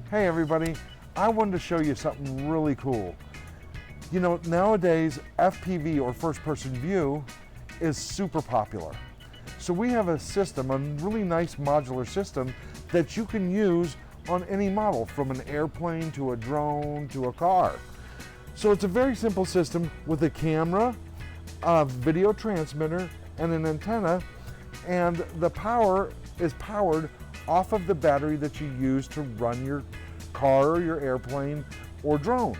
Hey everybody, I wanted to show you something really cool. You know, nowadays FPV or first person view is super popular. So we have a system, a really nice modular system that you can use on any model, from an airplane to a drone to a car. So it's a very simple system with a camera, a video transmitter, and an antenna, and the power is powered off of the battery that you use to run your car or your airplane or drone.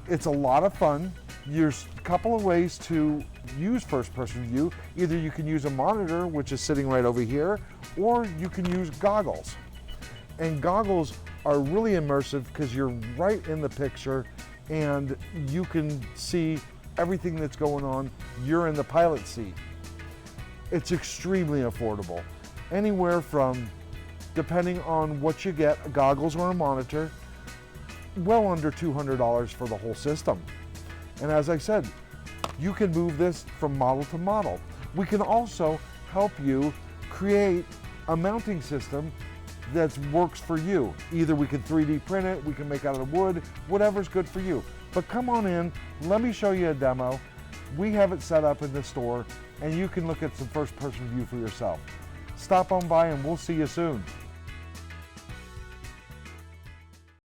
It's a lot of fun. There's a couple of ways to use first person view. Either you can use a monitor, which is sitting right over here, or you can use goggles. And goggles are really immersive because you're right in the picture and you can see everything that's going on. You're in the pilot seat. It's extremely affordable. Anywhere from, depending on what you get, goggles or a monitor, well under $200 for the whole system. And as I said, you can move this from model to model. We can also help you create a mounting system that works for you. Either we can 3D print it, we can make out of wood, whatever's good for you. But come on in, let me show you a demo. We have it set up in the store and you can look at some first person view for yourself. Stop on by and we'll see you soon.